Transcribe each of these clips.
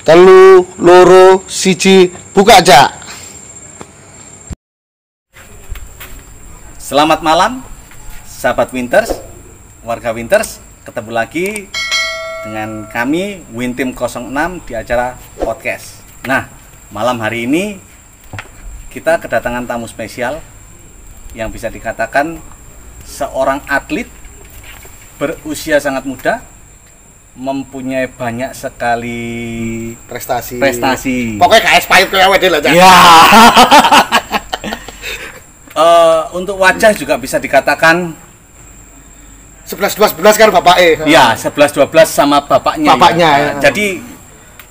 telu loro siji buka aja. Selamat malam sahabat Winters, warga Winters. Ketemu lagi dengan kami Wintim 06 di acara podcast. Nah, malam hari ini kita kedatangan tamu spesial yang bisa dikatakan seorang atlet berusia sangat muda, mempunyai banyak sekali Prestasi. Pokoknya KS pahit kayak wedel aja. Ya. Untuk wajah juga bisa dikatakan 11-12 kan bapaknya. ya 11-12 sama bapaknya. Bapaknya ya. Jadi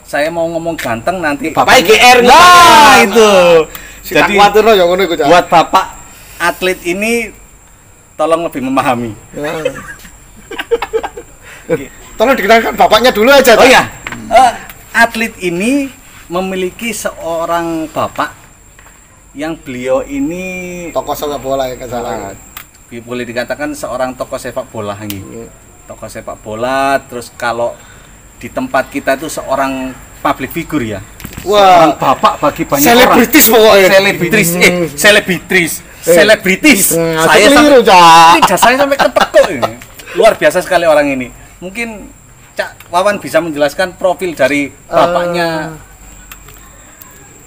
saya mau ngomong ganteng nanti bapaknya GR. Nah, itu. Jadi buat bapak atlet ini tolong lebih memahami. Tolong dikenalkan bapaknya dulu aja. Oh ya, atlet ini memiliki seorang bapak yang beliau ini tokoh sepak bola ya kan salah. Boleh dikatakan seorang tokoh sepak bola ini. Tokoh sepak bola, terus kalau di tempat kita itu seorang public figure ya. Wah, seorang bapak bagi banyak selebritis orang. Pokoknya. Selebritis. Saya sampai ketekuk ini. Luar biasa sekali orang ini. Mungkin Cak Wawan bisa menjelaskan profil dari bapaknya.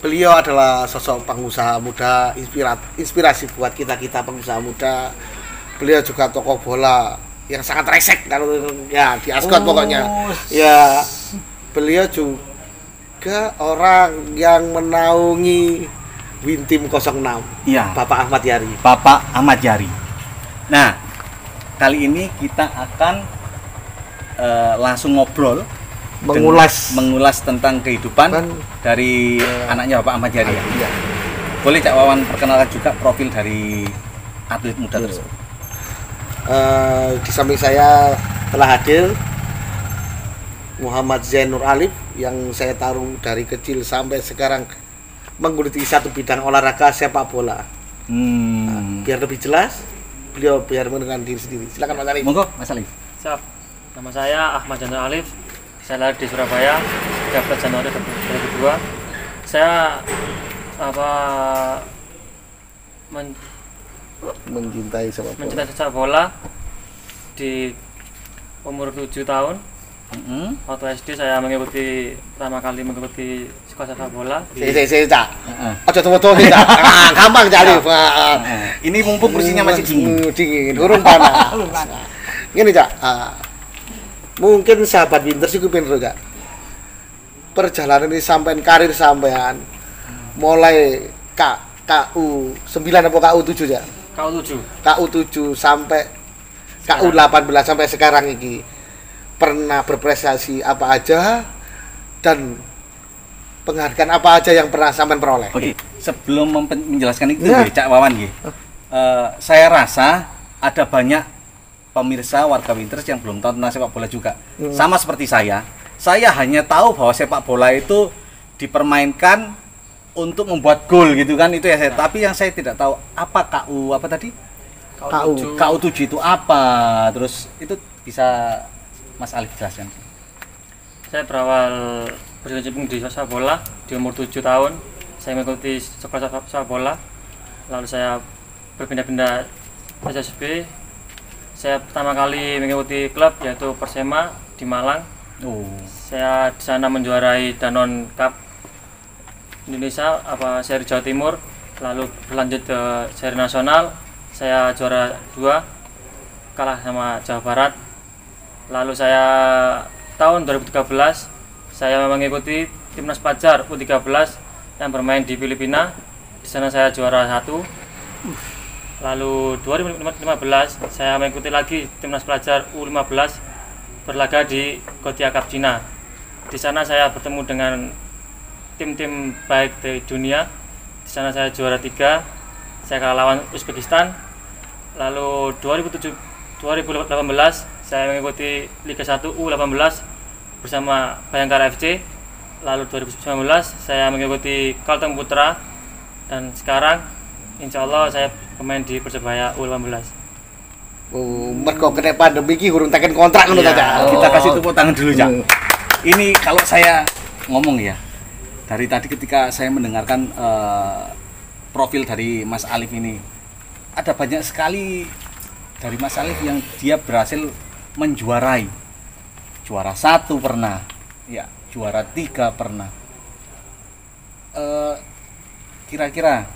Beliau adalah sosok pengusaha muda, inspirasi buat kita pengusaha muda. Beliau juga tokoh bola yang sangat resek kalau ya di Ascot pokoknya. Ya, beliau juga orang yang menaungi Wintim 06. Iya. Bapak Ahmad Yari. Bapak Ahmad Yari. Nah, kali ini kita akan langsung ngobrol, mengulas tentang kehidupan dari anaknya Bapak Ahmad Yari. Iya. Boleh Cak Wawan perkenalkan juga profil dari atlet muda tersebut. Di samping saya telah hadir Muhammad Zainur Alif yang saya taruh dari kecil sampai sekarang menggeluti satu bidang olahraga sepak bola. Biar lebih jelas, beliau biar mengenalkan diri sendiri. Silakan Mas Alif. Monggo Mas Alif. Siap. Nama saya Ahmad Zainur Alif. Saya lahir di Surabaya 13 Januari 2002. Saya mencintai sepak bola di umur 7 tahun. Waktu SD saya pertama kali mengikuti sekolah sepak bola. Saya Cak. Aja tuwa-tuwa Cak. Gampang Cak Alif. Ini mumpung kursinya masih dingin, urung panas. Gini Cak. Mungkin sahabat Winters iku pinter Cak. Perjalanan ini sampean karir sampean mulai KU 9 apa KU 7 Cak? KU 7 sampai KU 18 sampai sekarang ini pernah berprestasi apa aja dan penghargaan apa aja yang pernah sampean peroleh? Oke, sebelum menjelaskan itu Cak Wawan saya rasa ada banyak pemirsa warga Winters yang belum tahu tentang sepak bola juga. Sama seperti saya hanya tahu bahwa sepak bola itu dipermainkan untuk membuat gol gitu kan, itu ya saya. Tapi yang saya tidak tahu apa KU apa tadi? KU 7 itu apa? Terus itu bisa Mas Alif jelaskan. Saya berawal berkecimpung di sepak bola di umur 7 tahun. Saya mengikuti sekolah sepak bola. Lalu saya berpindah-pindah SSB. Saya pertama kali mengikuti klub yaitu Persema di Malang. Saya di sana menjuarai Danone Cup Indonesia seri Jawa Timur, lalu berlanjut ke seri nasional. Saya juara 2, kalah sama Jawa Barat. Lalu saya tahun 2013 saya mengikuti Timnas Pelajar U13 yang bermain di Filipina. Di sana saya juara 1. Lalu 2015 saya mengikuti lagi Timnas Pelajar U15 berlaga di Gothia Cup Cina. Di sana saya bertemu dengan tim-tim baik dari dunia. Di sana saya juara 3. Saya kalah lawan Uzbekistan. Lalu 2018 saya mengikuti Liga 1 U18 bersama Bayangkara FC. Lalu 2019 saya mengikuti Kalteng Putra, dan sekarang insya Allah saya pemain di Persebaya U18. Mergo kena pandemi iki urung teken kontrak ngono ta, Cak. Kita kasih tepuk tangan dulu, Cak. Ini kalau saya ngomong ya. Dari tadi ketika saya mendengarkan profil dari Mas Alif ini, ada banyak sekali dari Mas Alif yang dia berhasil menjuarai. Juara 1 pernah, ya, juara 3 pernah. Kira-kira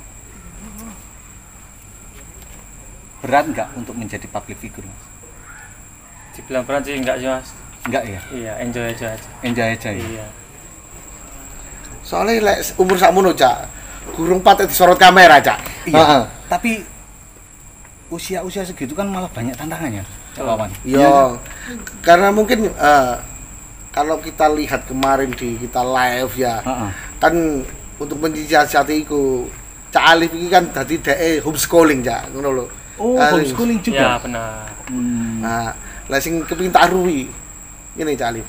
berat nggak untuk menjadi public figure, Mas? Dibilang berat sih enggak sih, Mas. Enggak ya? Iya, enjoy aja. Enjoy aja ya. Iya. Soalnya lek umur sakmono Cak, gurung patek disorot kamera Cak. Iya. Heeh. Tapi usia segitu kan malah banyak tantangannya, Cak Wawan. Iya. Karena mungkin kalau kita lihat kemarin di kita live ya, kan untuk menjajati iku Cak Alif ini kan tadi DE homeschooling Cak, ngono lho. Oh, homeschooling Iya, juga. benar. Nah, lah sing kepengin tak ruwi. Ngene Cak Alif.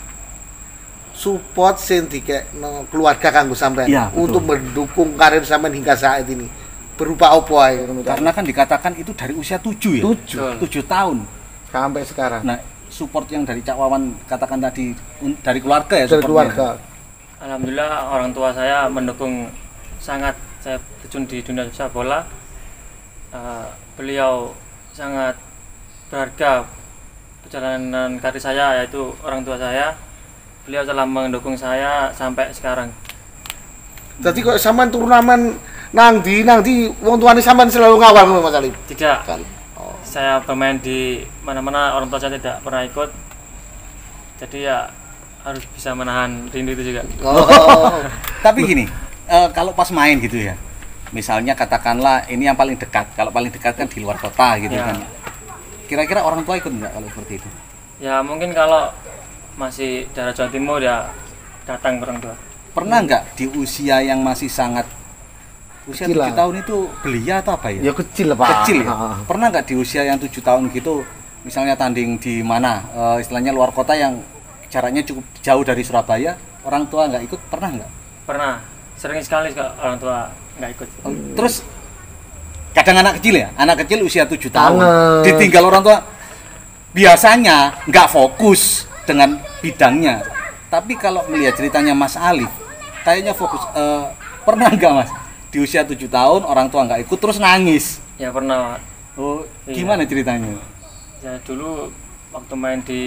Support sing dikekno keluarga kanggo sampean Iya, betul. untuk mendukung karir sampean hingga saat ini. Berupa opo ae ngono Cak? Karena kan dikatakan itu dari usia 7 ya. 7 tahun. Sampai sekarang. Nah, support yang dari Cak Wawan katakan tadi dari keluarga ya, Dari supportnya. keluarga. Alhamdulillah orang tua saya mendukung sangat saya terjun di dunia sepak bola. Beliau sangat berharga perjalanan karir saya, yaitu orang tua saya. Beliau telah mendukung saya sampai sekarang. Jadi kok sampean turnamen nang di wong tuane sampean selalu ngawal ngono Mas Alif. Tidak, Kan. Oh. saya bermain di mana-mana orang tua saya tidak pernah ikut. Jadi ya harus bisa menahan rindu itu juga. Oh. Tapi gini, kalau pas main gitu ya. Misalnya katakanlah ini yang paling dekat. Kalau paling dekat kan di luar kota gitu Ya. kan. Kira-kira orang tua ikut enggak kalau seperti itu? Ya mungkin kalau masih daerah Jawa Timur ya datang ke orang tua. Pernah nggak di usia yang masih sangat usia Kecil 7 lah. tahun itu belia atau apa ya? Ya kecil lah Pak. Kecil ya? Heeh. Pernah nggak di usia yang 7 tahun gitu, misalnya tanding di mana, istilahnya luar kota yang jaraknya cukup jauh dari Surabaya, orang tua nggak ikut, pernah nggak? Pernah, sering sekali kok orang tua nggak ikut. Terus kadang anak kecil usia 7 tahun Kangen. ditinggal orang tua, biasanya nggak fokus dengan bidangnya. Tapi kalau melihat ceritanya Mas Alif, kayaknya fokus. Pernah nggak Mas di usia 7 tahun orang tua nggak ikut terus nangis? Ya pernah. Oh, Iya. gimana ceritanya? Ya dulu waktu main di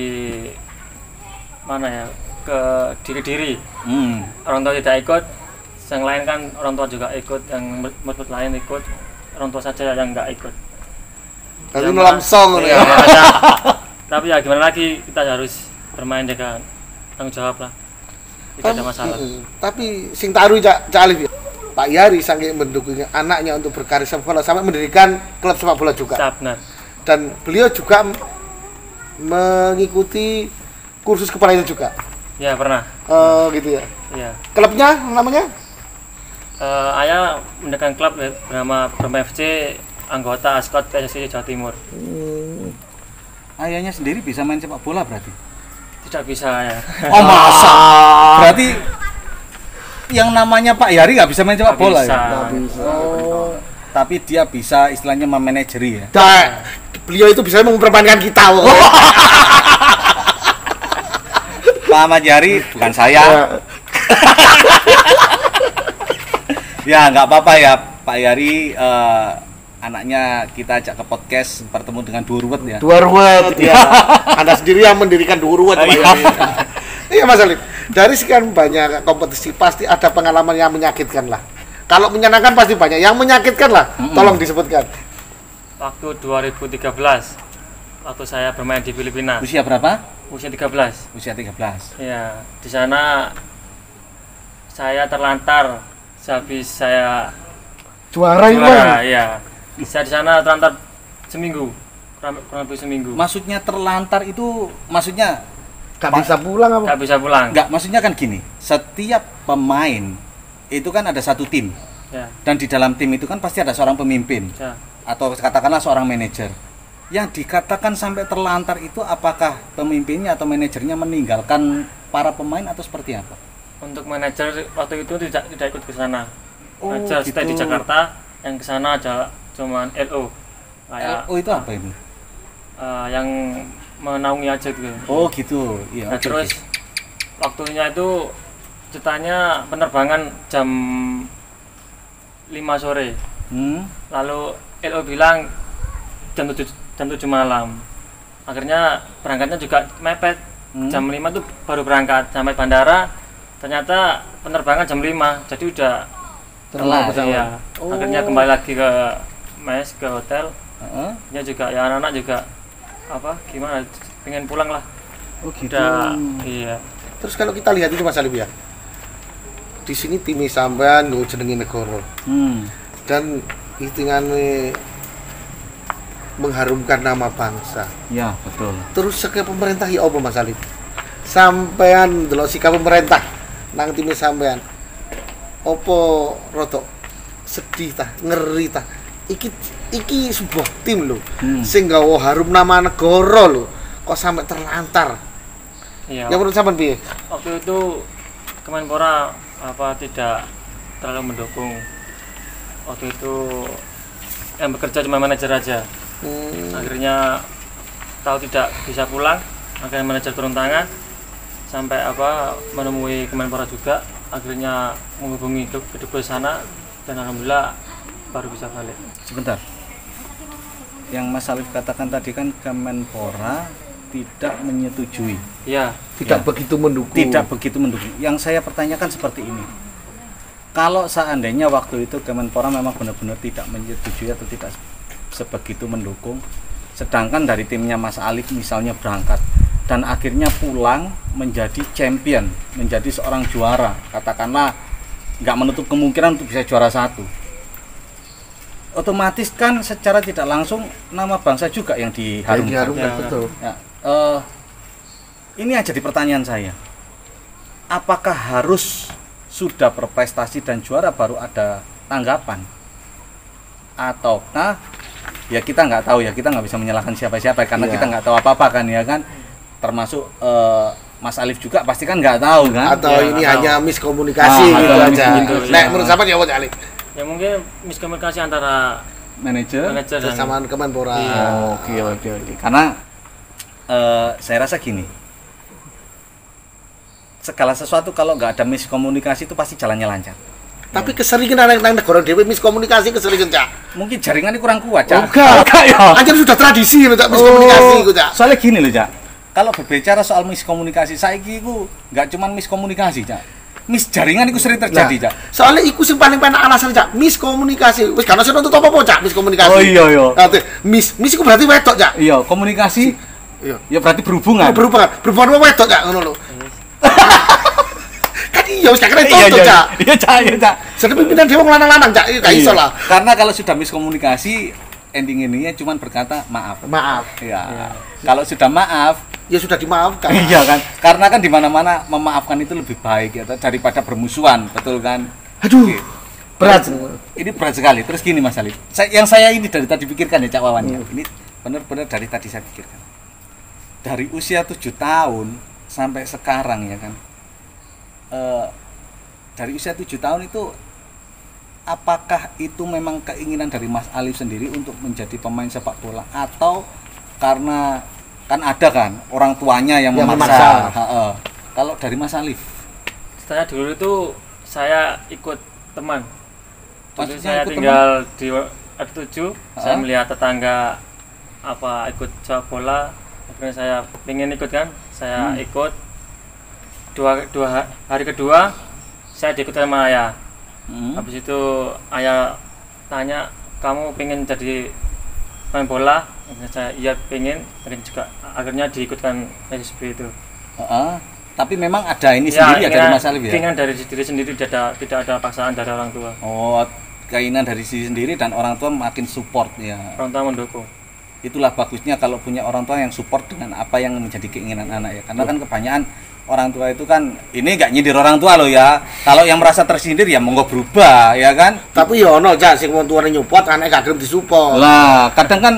mana ya, ke Diri, orang tua tidak ikut, yang lain kan orang tua juga ikut, yang murid lain ikut, orang tua saja yang nggak ikut. Tapi Ya, nulam song ngono iya, ya. makanya. Tapi ya gimana lagi, kita harus bermain dengan tanggung jawab lah, tidak ada masalah. Tapi sing taruh Cak Alif ya. Pak Yari saking mendukung anaknya untuk berkarir sepak bola sampai mendirikan klub sepak bola juga. Benar. Dan beliau juga mengikuti kursus kepala juga. Ya pernah. Gitu ya. Ya. Klubnya namanya? Ayah mendirikan klub bernama Brahma FC, anggota Askot PSSI Jawa Timur. Ayahnya sendiri bisa main sepak bola berarti? Tidak bisa ya. Oh masa? Berarti yang namanya Pak Yari nggak bisa main sepak Nggak bola bisa. ya? Oh, tapi dia bisa istilahnya memanajeri ya? Nah, beliau itu bisa mempermainkan kita. Pak Ahmad Yari, bukan saya. Ya nggak apa-apa ya Pak Yari, anaknya kita ajak ke podcast bertemu dengan Durwet ya. Dua ruwet ya. Anda sendiri yang mendirikan dua ruwet Pak Yari. Iya Mas Alif. Dari sekian banyak kompetisi pasti ada pengalaman yang menyakitkan lah. Kalau menyenangkan pasti banyak. Yang menyakitkan lah, tolong disebutkan. Waktu 2013, waktu saya bermain di Filipina, Usia berapa? usia 13. Usia 13. Ya, di sana saya terlantar sehabis saya Juara juara. Ya, saya di sana terlantar seminggu, kurang lebih seminggu. Maksudnya terlantar itu maksudnya Gak bisa pulang apa? Nggak bisa pulang. enggak, maksudnya kan gini, setiap pemain itu kan ada satu tim, Ya, dan di dalam tim itu kan pasti ada seorang pemimpin ya. atau katakanlah seorang manajer. Yang dikatakan sampai terlantar itu apakah pemimpinnya atau manajernya meninggalkan para pemain atau seperti apa? Untuk manajer waktu itu tidak ikut ke sana. Oh, Manajer stay di gitu. Jakarta, yang ke sana aja cuman LO. Kayak Oh itu apa ini? yang menaungi aja gitu. Oh gitu, iya. Nah, oke, terus oke. waktunya itu ceritanya penerbangan jam 5 sore. Lalu LO bilang jam 7 malam. Akhirnya berangkatnya juga mepet. Jam 5 tuh baru berangkat sampai bandara. Ternyata penerbangan jam 5. Jadi udah telat ya. Akhirnya kembali lagi ke mes, ke hotel. Ya juga ya anak-anak juga apa gimana pengen pulang lah. Oh gitu. Udah, iya. Terus kalau kita lihat itu Mas Alif ya, di sini tim sampean nggo jenenge negara. Dan hitungannya mengharumkan nama bangsa. Ya, betul. Terus ke pemerintah ya apa Mas Alif? Sampean delok sikap pemerintah nang tim sampean. Apa rada sedih ta, ngeri ta? Iki sebuah tim lho. Sing nggawa harum nama negara lho. Kok sampai terlantar? Iya. Ya menurut sampean piye? Waktu itu Kemenpora apa tidak terlalu mendukung. Waktu itu yang bekerja cuma manajer aja. Akhirnya tahu tidak bisa pulang, akhirnya manajer turun tangan sampai apa menemui Kemenpora juga. Akhirnya menghubungi kedubes sana dan alhamdulillah baru bisa balik. Sebentar. Yang Mas Alif katakan tadi kan Kemenpora tidak menyetujui. Iya. Tidak begitu mendukung. Tidak begitu mendukung. Yang saya pertanyakan seperti ini. Kalau seandainya waktu itu Kemenpora memang benar-benar tidak menyetujui atau tidak sebegitu mendukung, sedangkan dari timnya Mas Alif misalnya berangkat dan akhirnya pulang menjadi champion, menjadi seorang juara, katakanlah nggak menutup kemungkinan untuk bisa juara 1, otomatis kan secara tidak langsung nama bangsa juga yang diharumkan. Ya, betul. Ya, ini yang jadi pertanyaan saya, apakah harus sudah berprestasi dan juara baru ada tanggapan, ataukah ya kita nggak tahu ya, kita nggak bisa menyalahkan siapa-siapa karena kita nggak tahu apa-apa kan ya kan, termasuk Mas Alif juga pasti kan nggak tahu kan, atau ya, ini tahu. hanya miskomunikasi gitu aja. Nah, menurut sampean ya apa Alif? Ya mungkin miskomunikasi antara manajer dan Sama Kemenpora. Iya. Oke. Karena saya rasa gini, segala sesuatu kalau nggak ada miskomunikasi itu pasti jalannya lancar. Tapi keseringan anak-anak negara dhewe miskomunikasi keseringan Cak. Mungkin jaringannya kurang kuat, Cak. Enggak ya. Anjir sudah tradisi lho Cak miskomunikasi iku Cak. Soalnya gini loh, Cak. Kalau berbicara soal miskomunikasi, saiki iku nggak cuma miskomunikasi, Cak. Jaringan itu sering terjadi, Cak. Soalnya iku sing paling penak alasan Cak, miskomunikasi. Wis kan ono nuntut apa-apa Cak miskomunikasi. Oh iya. Mis iku berarti wedok Cak. Iya, komunikasi. Iya. Ya berarti berhubungan. Berhubungan apa wedok Cak ngono lho. Kan iya wis gak kena contoh Cak. Iya, Cak. Jadi pimpinan dewe lanang-lanang Cak, gak iso lah. Karena kalau sudah miskomunikasi, ending ininya cuma berkata maaf. Ya. Kalau sudah maaf, ya sudah dimaafkan. Iya kan, karena kan di mana-mana memaafkan itu lebih baik ya daripada bermusuhan, betul kan? Aduh, berat. Ini berat sekali. Terus gini Mas Alif, yang saya ini dari tadi pikirkan ya Cak Wawan ya. Ini benar-benar dari tadi saya pikirkan. Dari usia 7 tahun sampai sekarang ya kan. Dari usia 7 tahun itu, apakah itu memang keinginan dari Mas Alif sendiri untuk menjadi pemain sepak bola, atau karena kan ada kan orang tuanya yang memaksa. Kalau dari Mas Alif? Saya dulu itu saya ikut teman. Dulu saya ikut tinggal teman? Di R7, saya melihat tetangga apa ikut sepak bola, akhirnya saya pengen ikut kan, saya ikut. Dua hari kedua saya diikut sama ayah. Habis itu ayah tanya, kamu pengen jadi main bola? Saya iya pengen, akhirnya diikutkan SSB itu. Tapi memang ada ini sendiri ya dari Mas Alif ya? Keinginan dari diri sendiri, tidak ada paksaan dari orang tua. Oh, keinginan dari diri sendiri dan orang tua makin support ya. Orang tua mendukung. Itulah bagusnya kalau punya orang tua yang support dengan apa yang menjadi keinginan anak ya. Karena kan kebanyakan orang tua itu kan ini nggak nyindir orang tua loh ya. Kalau yang merasa tersindir ya monggo berubah ya kan. Tapi ya ono Cak sing wong tuane nyupport anake gak gelem disupport. Lah, kadang kan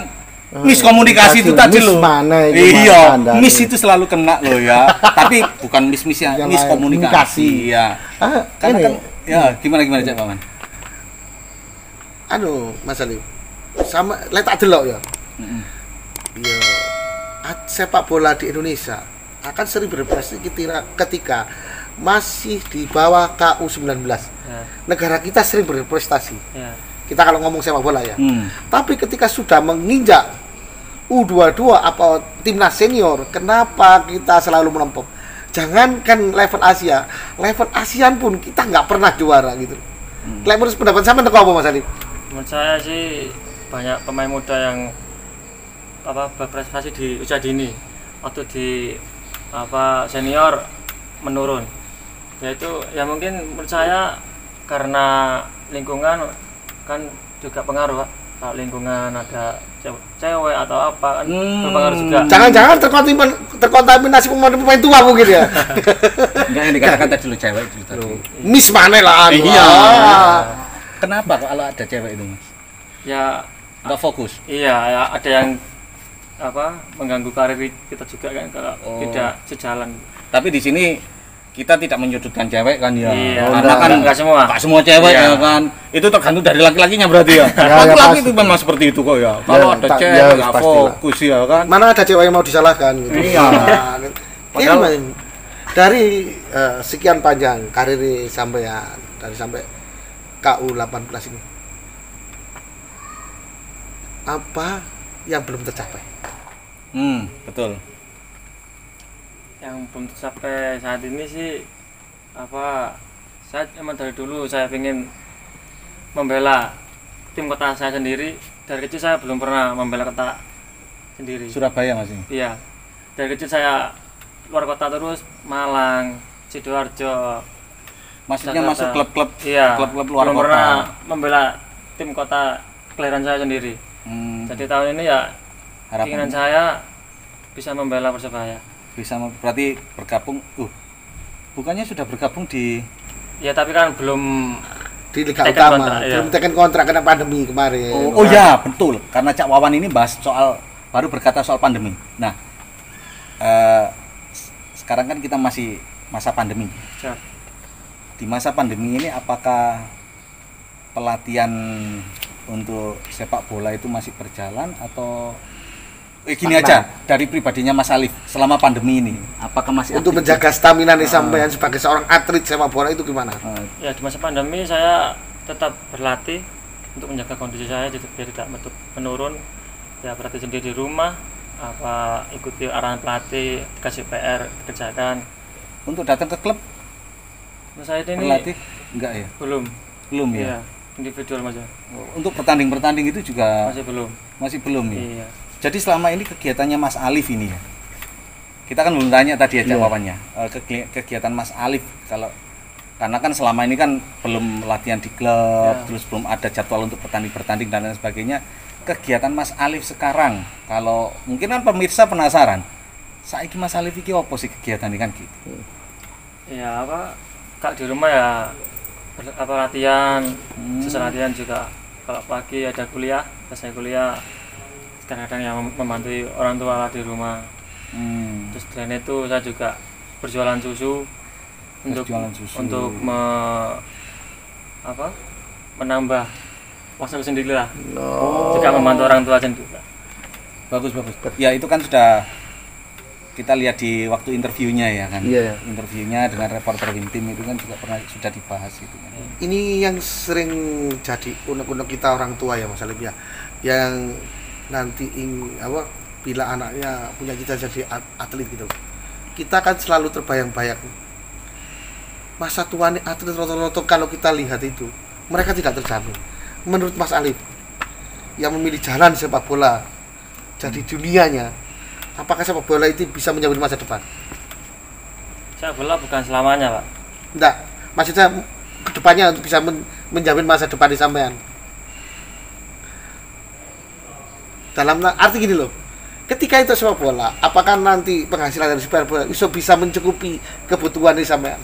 miskomunikasi itu tadi loh. Iya, mis itu selalu kena loh ya. Tapi bukan mis ya, miskomunikasi ya. Karena kan ya gimana Cak Paman? Mas Alif. Sama lek tak delok ya. Ya sepak bola di Indonesia akan sering berprestasi ketika masih di bawah KU19. Ya. Negara kita sering berprestasi. Ya. Kita kalau ngomong sepak bola ya. Tapi ketika sudah menginjak U22 apa timnas senior, kenapa kita selalu menempok? Jangankan level Asia, level ASEAN pun kita nggak pernah juara gitu. Menurut pendapat sama apa Mas Ali? Menurut saya sih banyak pemain muda yang berprestasi di usia dini, waktu di senior menurun. Yaitu ya mungkin menurut saya karena lingkungan kan juga pengaruh, Pak. Kalau lingkungan ada cewek atau apa kan berpengaruh juga. Jangan-jangan terkontaminasi pemain tua mungkin ya. Enggak yang dikatakan tadi lu cewek itu tadi. Miss mana lah. Iya. Kenapa kalau ada cewek itu, Mas? Ya Enggak fokus. iya, ya ada yang mengganggu karir kita juga kan kalau tidak sejalan. Tapi di sini kita tidak menyudutkan cewek kan ya. Iya, karena kan enggak semua cewek iya. ya kan. Itu tergantung dari laki-lakinya berarti ya. Laki-laki itu memang seperti itu kok ya. Kalau ada cewek enggak fokus ya kan. Mana ada cewek yang mau disalahkan gitu. Iya. Padahal dari sekian panjang karir sampean dari sampai KU18 ini. Apa yang belum tercapai? Betul. Yang belum tercapai saat ini sih saya emang dari dulu saya ingin membela tim kota saya sendiri. Dari kecil saya belum pernah membela kota sendiri. Surabaya masih. Iya, dari kecil saya luar kota terus, Malang, Sidoarjo. Maksudnya Jakarta. masuk klub-klub, Iya, klub-klub luar belum kota. pernah membela tim kota kelahiran saya sendiri. Jadi tahun ini ya keinginan saya bisa membela Persebaya. Bisa berarti bergabung. Bukannya sudah bergabung di? Ya tapi kan belum Di Liga Tekan Utama, kontrak, iya. belum tekan kontrak karena pandemi kemarin. Oh ya betul, karena Cak Wawan ini bahas baru berkata soal pandemi. Nah, sekarang kan kita masih masa pandemi. ya, Di masa pandemi ini apakah pelatihan untuk sepak bola itu masih berjalan atau gini aja dari pribadinya Mas Alif selama pandemi ini apakah masih untuk aktif? menjaga stamina nih sampean sebagai seorang atlet sepak bola itu gimana? ya di masa pandemi saya tetap berlatih untuk menjaga kondisi saya biar tidak menurun. Ya berlatih sendiri di rumah, ikuti arahan pelatih, kasih PR dikerjakan. Untuk datang ke klub Menurut saya ini berlatih enggak ya? Belum ya? Iya, individual aja. Untuk pertanding itu juga masih belum ya? Iya. Jadi selama ini kegiatannya Mas Alif ini ya, kita kan belum tanya tadi ya jawabannya. Kegiatan Mas Alif karena kan selama ini kan belum latihan di klub, terus belum ada jadwal untuk bertanding dan lain sebagainya. Kegiatan Mas Alif sekarang, kalau mungkin kan pemirsa penasaran, saiki Mas Alif iki apa sih kegiatan ini kan gitu? Ya kak di rumah ya latihan, sesuai latihan juga. Kalau pagi ada kuliah, selesai kuliah kadang-kadang yang membantu orang tua lah di rumah. Terus selain itu saya juga berjualan susu untuk menambah uang sendiri lah. Juga membantu orang tua juga. Bagus. Ya itu kan sudah kita lihat di waktu interviewnya ya kan. Interviewnya dengan reporter Wintim itu kan juga sudah dibahas gitu kan. Ini yang sering jadi unek-unek kita orang tua ya Mas Alif ya, yang nanti bila anaknya punya cita jadi atlet gitu, kita kan selalu terbayang-bayang masa tua nih atlet roto-roto. Kalau kita lihat itu mereka tidak terjamin. Menurut Mas Alif yang memilih jalan sepak bola jadi dunianya, apakah sepak bola itu bisa menjamin masa depan? Sepak bola bukan selamanya Pak. Enggak, maksudnya kedepannya untuk bisa menjamin masa depan di sampean. Dalam arti gini loh, ketika itu sepak bola, apakah nanti penghasilan dari sepak bola itu bisa mencukupi kebutuhan di sampean?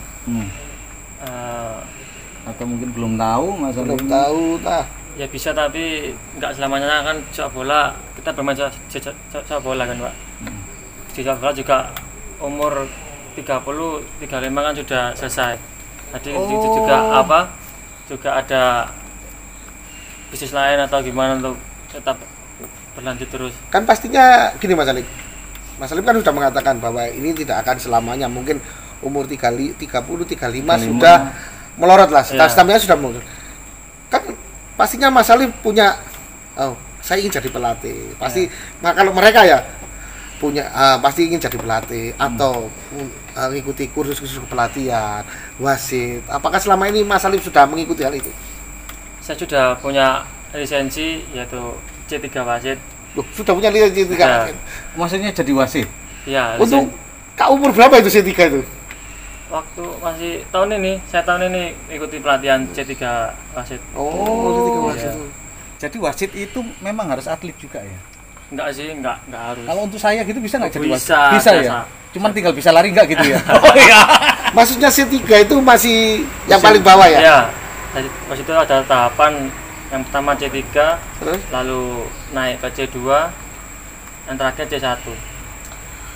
Atau mungkin belum tahu Mas Alif? Belum tahu tah. Ya bisa, tapi nggak selamanya kan sepak bola kita bermain sepak bola kan Pak. Di sepak bola juga umur 30, 35 kan sudah selesai. Jadi itu juga juga ada bisnis lain atau gimana untuk tetap berlanjut terus. Kan pastinya gini Mas Alif. Mas Alif kan sudah mengatakan bahwa ini tidak akan selamanya. Mungkin umur 30, 35 sudah melorot lah, stamina sudah melorot. Kan pastinya Mas Alif punya, saya ingin jadi pelatih. Pasti kalau mereka ya punya pasti ingin jadi pelatih atau mengikuti kursus pelatihan, wasit. Apakah selama ini Mas Alif sudah mengikuti hal itu? Saya sudah punya lisensi yaitu C3 wasit. Loh, sudah punya lisensi C3 wasit. Maksudnya jadi wasit? Iya. Untuk umur berapa itu C3 itu? Waktu masih saya tahun ini ikuti pelatihan C3 wasit. C3 wasit. Jadi wasit itu memang harus atlet juga ya? Enggak sih, enggak harus. Kalau untuk saya gitu bisa nggak jadi wasit? Bisa ya? Cuman tinggal bisa lari nggak gitu ya? Oh iya. Maksudnya C3 itu masih yang paling bawah ya? Iya. Jadi pas itu ada tahapan yang pertama C3, lalu naik ke C2, yang terakhir C1.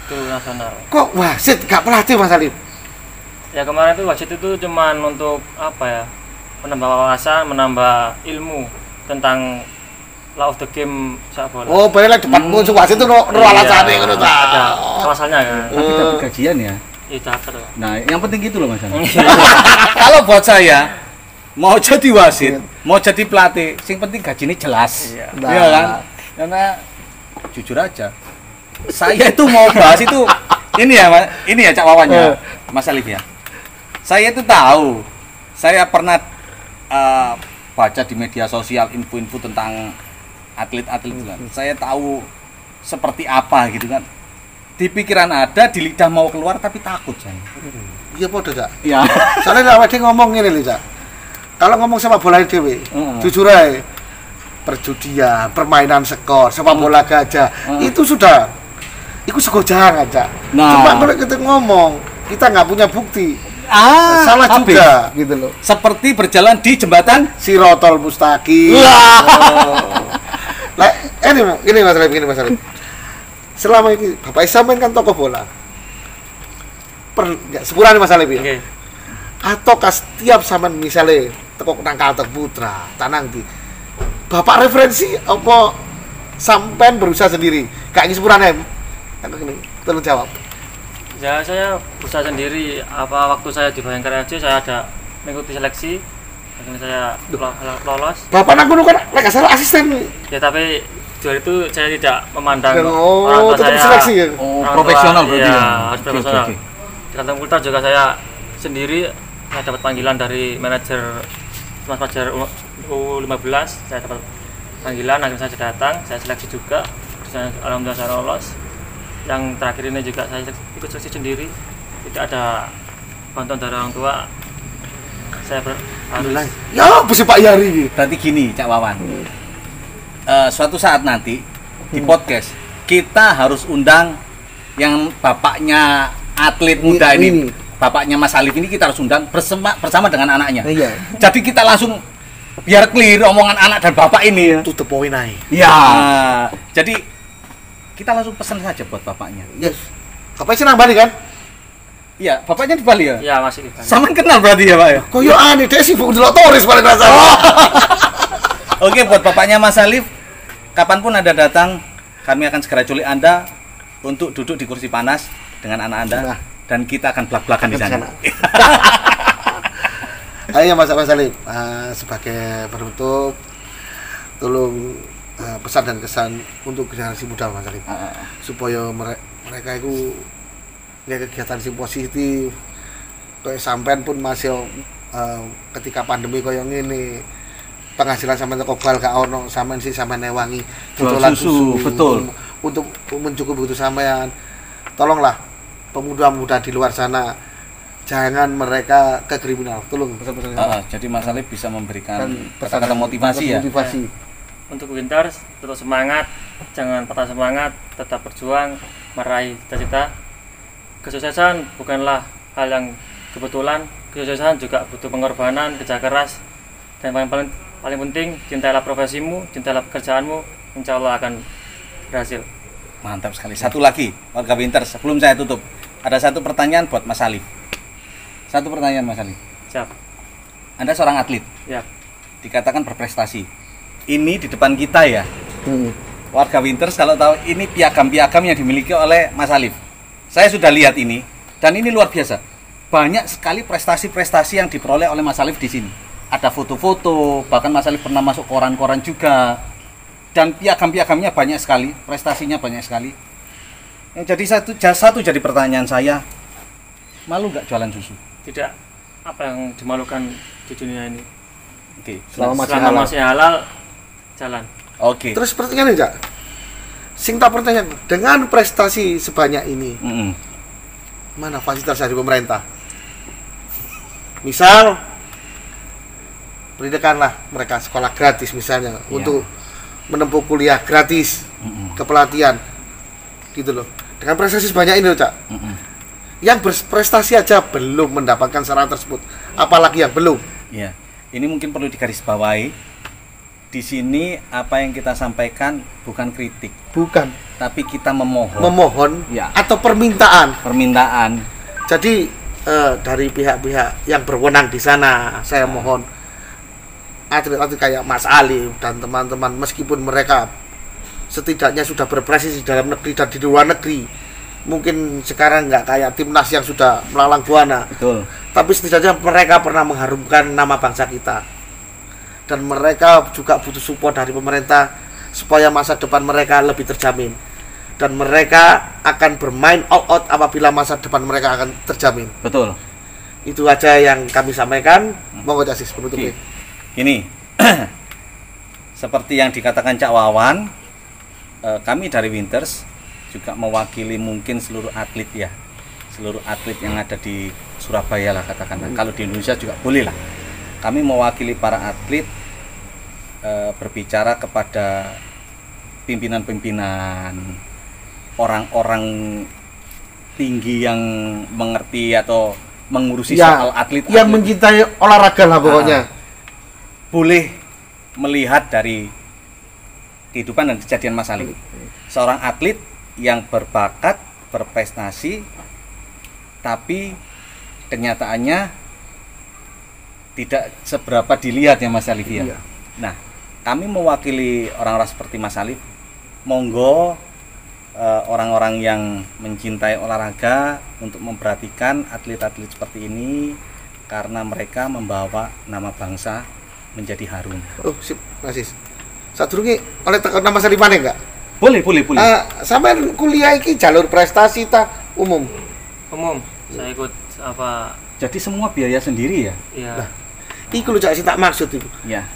Itu nasional. Kok wasit gak pelatih Mas Alif? Ya kemarin itu wasit itu cuman untuk apa ya? Menambah wawasan, menambah ilmu tentang law of the game sepak bola. Oh, balik depan musuh wasit itu alasannya ngono ta. Ada alasannya kan. Tapi dapat gajian ya? Iya dapat. Nah, yang penting gitu loh Mas. Kalau buat saya mau jadi wasit, mau jadi pelatih, yang penting gajinya jelas. Iya kan? Karena jujur aja, saya itu mau bahas itu ini ya Cak Wawannya, Mas Alif ya. Saya itu tahu, saya pernah baca di media sosial info-info tentang atlet-atlet kan. Saya tahu seperti apa gitu kan. Di pikiran ada, di lidah mau keluar tapi takut saya. Iya podo, Cak. Iya. Soalnya awake ngomong ngene lho, Cak. Kalau ngomong sama bola dhewe, jujur aja, perjudian, permainan skor, sepak bola gajah, itu sudah, itu sego jangan, Cak. Cuma kalau kita ngomong, kita nggak punya bukti, salah juga, gitu loh. Seperti berjalan di jembatan Sirotol Mustaqim. Nah, ini Mas Alif. Selama ini Bapak sampean kan tokoh bola. Sepurane Mas Alif ya. Okay. Atau setiap sampean misalnya teko nang Kalteng Putra, tanang di Bapak referensi apa sampean berusaha sendiri? Kayak ini sepurane. Tolong jawab. Ya saya berusaha sendiri. Apa waktu saya di Bayangkara FC saya ada mengikuti seleksi. Akhirnya saya lolos. Bapak nang kono kan lek salah asisten. Ya tapi juara itu saya tidak memandang orang tua saya seleksi ya? Profesional berarti ya, harus profesional. Di Kalteng Putra juga saya sendiri, saya dapat panggilan dari manajer Mas Fajar U15, saya dapat panggilan, akhirnya saya datang, saya seleksi juga, alhamdulillah saya lolos. Yang terakhir ini juga saya ikut seleksi sendiri, tidak ada bantuan dari orang tua. Saya harus ya bisa Pak Yari. Berarti gini Cak Wawan, suatu saat nanti di podcast kita harus undang yang bapaknya atlet muda ini, bapaknya Mas Alif ini kita harus undang bersama dengan anaknya. Iya. Jadi kita langsung biar clear omongan anak dan bapak ini. To the point aja. Ya. Jadi kita langsung pesan saja buat bapaknya. Yes. Bapaknya senang Bali kan? Iya, bapaknya di Bali ya? Iya, masih di Bali. Sama kenal berarti ya, Pak ya? Koyo aneh deh sih, delok turis paling rasa. Oke, buat bapaknya Mas Alif, kapanpun Anda datang, kami akan segera culik Anda untuk duduk di kursi panas dengan anak Anda, dan kita akan belak-belakan di sana. Ayo Mas Alif, sebagai penutup, tolong pesan dan kesan untuk generasi muda Mas Alif, supaya mereka itu kegiatan yang positif. Kayak sampean pun masih ketika pandemi koyo ngene, penghasilan sampean teko bal gak ono, sampean newangi dodolan susu, betul, untuk mencukupi butuh sampean. Tolonglah pemuda-pemuda di luar sana, jangan mereka ke kriminal. Tolong pesan-pesan. Jadi Mas Alif bisa memberikan kata-kata motivasi ya. Untuk Winters, tetap semangat, jangan patah semangat, tetap berjuang meraih cita-cita. Kesuksesan bukanlah hal yang kebetulan, kesuksesan juga butuh pengorbanan, kerja keras, dan paling penting cintailah profesimu, cintailah pekerjaanmu, insya Allah akan berhasil. Mantap sekali. Satu lagi warga Winters, sebelum saya tutup, ada satu pertanyaan buat Mas Alif. Satu pertanyaan Mas Alif. Siap. Anda seorang atlet, ya, dikatakan berprestasi. Ini di depan kita ya, warga Winters kalau tahu ini piagam-piagam yang dimiliki oleh Mas Alif. Saya sudah lihat ini, dan ini luar biasa. banyak sekali prestasi-prestasi yang diperoleh oleh Mas Alif di sini. Ada foto-foto, bahkan Mas Alif pernah masuk koran-koran juga. Dan piagam-piagamnya banyak sekali, prestasinya banyak sekali. Yang jadi satu jadi pertanyaan saya, malu nggak jualan susu? Tidak, apa yang dimalukan di dunia ini. Oke. Selama Masih halal, jalan. Oke. Terus pertanyaan Cak, sing tak pertanyaan, dengan prestasi sebanyak ini, mana fasilitas dari pemerintah? Misal, berikanlah mereka sekolah gratis misalnya, untuk menempuh kuliah gratis, kepelatihan, gitu loh. Dengan prestasi sebanyak ini loh Cak, yang berprestasi aja belum mendapatkan saran tersebut, apalagi yang belum. Ya, ini mungkin perlu digarisbawahi. Di sini apa yang kita sampaikan bukan kritik, Bukan tapi kita memohon. memohon Ya. atau permintaan. Permintaan. Jadi dari pihak-pihak yang berwenang di sana, saya mohon atlet-atlet kayak Mas Ali dan teman-teman, meskipun mereka setidaknya sudah berprestasi di dalam negeri dan di luar negeri, mungkin sekarang nggak kayak timnas yang sudah melalang buana, Betul. tapi setidaknya mereka pernah mengharumkan nama bangsa kita, dan mereka juga butuh support dari pemerintah supaya masa depan mereka lebih terjamin, dan mereka akan bermain all out apabila masa depan mereka akan terjamin. Betul. Itu aja yang kami sampaikan. Monggo Cak Sis penutupnya. Ini seperti yang dikatakan Cak Wawan, kami dari Winters juga mewakili mungkin seluruh atlet ya, seluruh atlet yang ada di Surabaya lah katakanlah. Kalau di Indonesia juga boleh lah. Kami mewakili para atlet berbicara kepada pimpinan-pimpinan, orang-orang tinggi yang mengerti atau mengurusi soal atlet yang mencintai olahraga lah pokoknya. Boleh melihat dari kehidupan dan kejadian Mas Ali, seorang atlet yang berbakat, berprestasi, tapi kenyataannya tidak seberapa dilihat ya Mas Alif ya. Iya. Nah, kami mewakili orang-orang seperti Mas Alif, monggo orang-orang yang mencintai olahraga untuk memperhatikan atlet-atlet seperti ini, karena mereka membawa nama bangsa menjadi harum. Oh, sip, Mas. Sadurunge oleh tekan nama Salimane enggak? Boleh. Sampean kuliah iki jalur prestasi ta umum? Umum, saya ikut apa? Jadi semua biaya sendiri ya? Ya, Iku lho Cak sing tak maksud itu. Ya,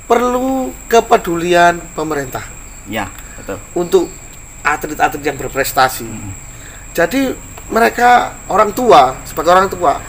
Perlu kepedulian pemerintah ya, betul. untuk atlet-atlet yang berprestasi. Jadi mereka orang tua, sebagai orang tua,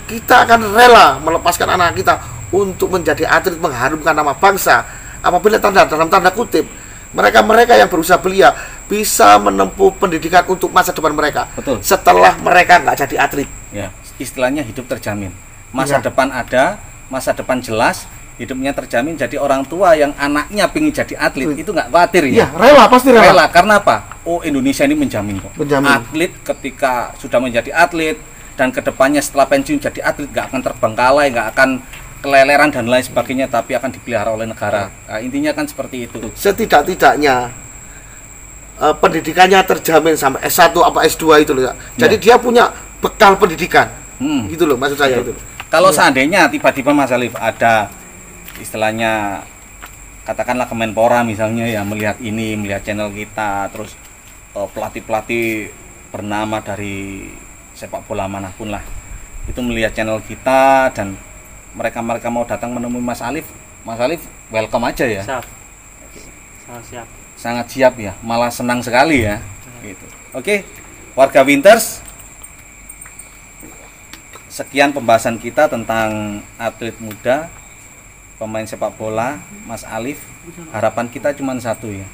kita akan rela melepaskan anak kita untuk menjadi atlet mengharumkan nama bangsa. Apabila dalam tanda kutip mereka yang berusaha belia bisa menempuh pendidikan untuk masa depan mereka. Betul. Setelah mereka nggak jadi atlet. Ya, istilahnya hidup terjamin. Masa Ya. depan ada, masa depan jelas, hidupnya terjamin. Jadi orang tua yang anaknya pengen jadi atlet itu nggak khawatir Iya, ya. rela pasti rela. Rela, karena apa? Oh, Indonesia ini menjamin kok. Menjamin. Atlet ketika sudah menjadi atlet dan kedepannya setelah pensiun jadi atlet nggak akan terbengkalai, nggak akan keleleran dan lain sebagainya, tapi akan dipelihara oleh negara. Nah, intinya kan seperti itu. Setidak-tidaknya pendidikannya terjamin sampai S1 apa S2 itu loh. Jadi dia punya bekal pendidikan. Gitu loh maksud saya itu. Kalau seandainya tiba-tiba Mas Alif ada istilahnya katakanlah Kemenpora misalnya ya, melihat channel kita, terus pelatih-pelatih bernama dari sepak bola manapun lah itu melihat channel kita dan mereka mau datang menemui Mas Alif welcome aja ya. siap. Siap. Sangat siap ya, malah senang sekali ya. Gitu. Oke, warga Winters, sekian pembahasan kita tentang atlet muda, pemain sepak bola, Mas Alif. Harapan kita cuma satu ya.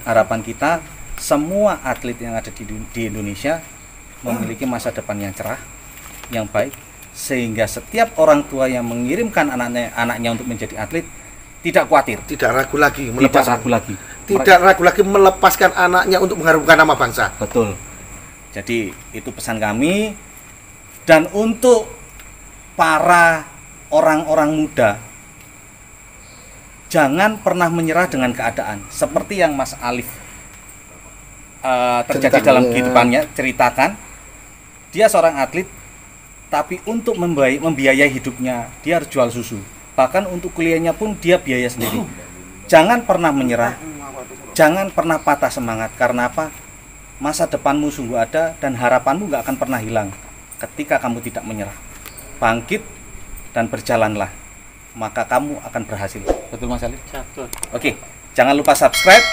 Harapan kita semua atlet yang ada di Indonesia memiliki masa depan yang cerah, yang baik, sehingga setiap orang tua yang mengirimkan anaknya untuk menjadi atlet tidak khawatir, Tidak ragu lagi tidak ragu lagi. Melepaskan anaknya untuk mengharumkan nama bangsa. Betul. Jadi itu pesan kami. Dan untuk para orang-orang muda, jangan pernah menyerah dengan keadaan. Seperti yang Mas Alif terjadi dalam kehidupannya, ceritakan. Dia seorang atlet tapi untuk membiayai hidupnya dia harus jual susu. Bahkan untuk kuliahnya pun dia biaya sendiri. Jangan pernah menyerah, jangan pernah patah semangat. Karena apa? Masa depanmu sungguh ada dan harapanmu gak akan pernah hilang ketika kamu tidak menyerah. Bangkit dan berjalanlah, maka kamu akan berhasil. Betul Mas Ali? Betul. Oke, jangan lupa subscribe,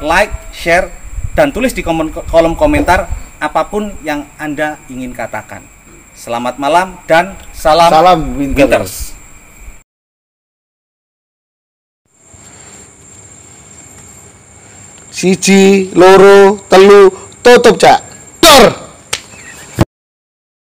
like, share, dan tulis di kolom komentar apapun yang Anda ingin katakan. Selamat malam dan salam Winters. Siji, loro, telu, tutup cak. Dor.